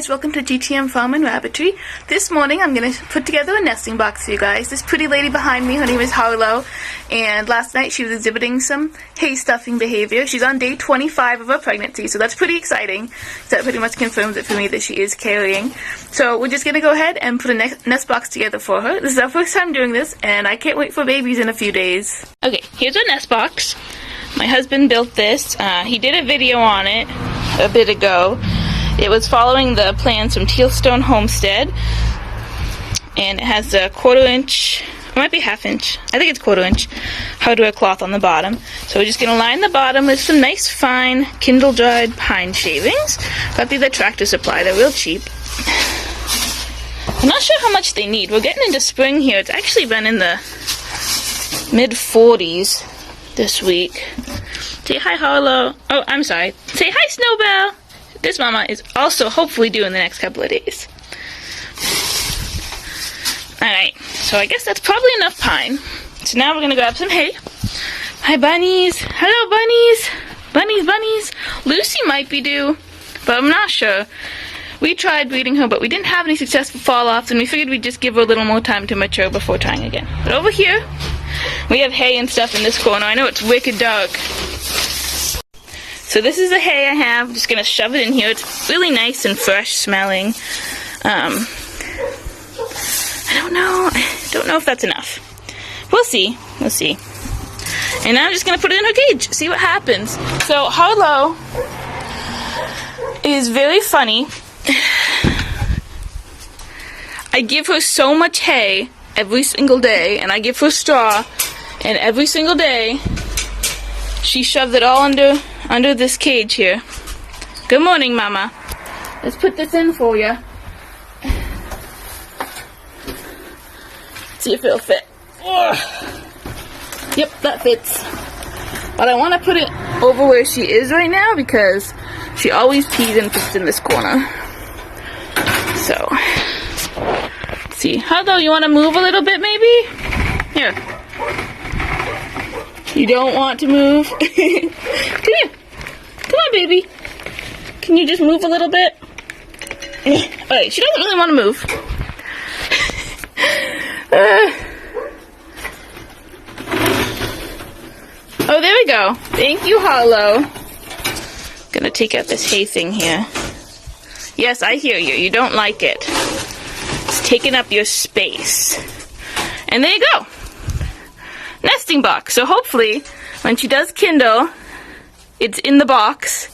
guys, welcome to G.T.M Farm and Rabbitry. This morning I'm going to put together a nesting box for you guys. This pretty lady behind me, her name is Harlow, and last night she was exhibiting some hay stuffing behavior. She's on day 25 of her pregnancy, so that's pretty exciting. That pretty much confirms it for me that she is carrying. So we're just going to go ahead and put a nest box together for her. This is our first time doing this, and I can't wait for babies in a few days. Okay, here's our nest box. My husband built this. He did a video on it a bit ago. It was following the plans from Tealstone Homestead, and it has a 1/4 inch, it might be 1/2 inch, I think it's 1/4 inch hardware cloth on the bottom. So we're just going to line the bottom with some nice fine Kindle dried pine shavings. Got these at Tractor Supply, they're real cheap. I'm not sure how much they need. We're getting into spring here. It's actually been in the mid-40s this week. Say hi, Harlow. Oh, I'm sorry. Say hi, Snowbell. This mama is also hopefully due in the next couple of days. Alright, so I guess that's probably enough pine. So now we're going to grab some hay. Hi, bunnies. Hello, bunnies. Bunnies, bunnies. Lucy might be due, but I'm not sure. We tried breeding her, but we didn't have any successful fall-offs, and we figured we'd just give her a little more time to mature before trying again. But over here, we have hay and stuff in this corner. I know it's wicked dark. So this is the hay I have. I'm just going to shove it in here. It's really nice and fresh smelling. I don't know. I don't know if that's enough. We'll see. We'll see. And now I'm just going to put it in her cage. See what happens. So Harlow is very funny. I give her so much hay every single day, and I give her straw, and every single day she shoves it all under this cage here. Good morning, Mama. Let's put this in for you. See if it'll fit. Ugh. Yep, that fits. But I want to put it over where she is right now because she always pees and fits in this corner. So, let's see. Harlow, you want to move a little bit, maybe? Here. You don't want to move? Come here. Come on, baby. Can you just move a little bit? Alright, she doesn't really want to move. Oh, there we go. Thank you, Harlow. Gonna take out this hay thing here. Yes, I hear you. You don't like it. It's taking up your space. And there you go. Nesting box. So hopefully, when she does kindle, it's in the box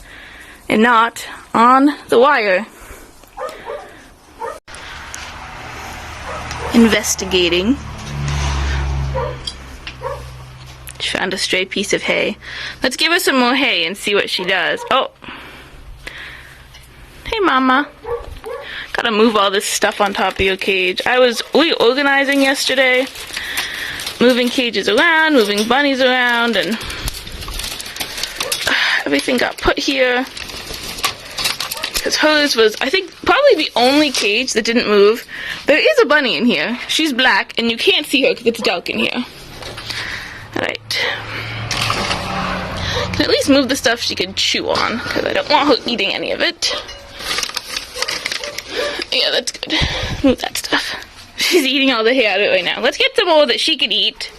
and not on the wire. Investigating. She found a stray piece of hay. Let's give her some more hay and see what she does. Oh. Hey, Mama. Gotta move all this stuff on top of your cage. I was reorganizing yesterday. Moving cages around, moving bunnies around, and everything got put here. Because hers was, I think, probably the only cage that didn't move. There is a bunny in here. She's black, and you can't see her because it's dark in here. Alright. Can at least move the stuff she could chew on, because I don't want her eating any of it. Yeah, that's good. Move that stuff. She's eating all the hay out of it right now. Let's get some more that she could eat.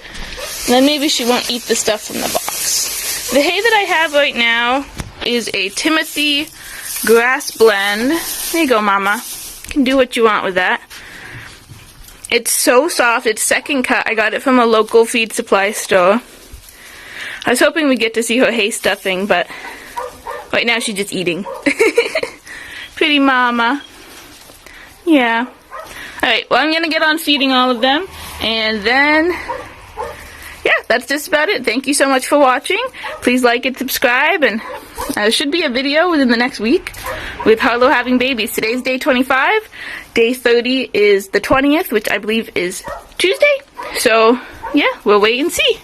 And then maybe she won't eat the stuff from the box. The hay that I have right now is a Timothy grass blend. There you go, Mama. You can do what you want with that. It's so soft. It's second cut. I got it from a local feed supply store. I was hoping we'd get to see her hay stuffing, but right now she's just eating. Pretty Mama. Yeah. Alright, well, I'm going to get on feeding all of them, and then, yeah, that's just about it. Thank you so much for watching. Please like and subscribe, and there should be a video within the next week with Harlow having babies. Today's day 25. Day 30 is the 20th, which I believe is Tuesday. So, yeah, we'll wait and see.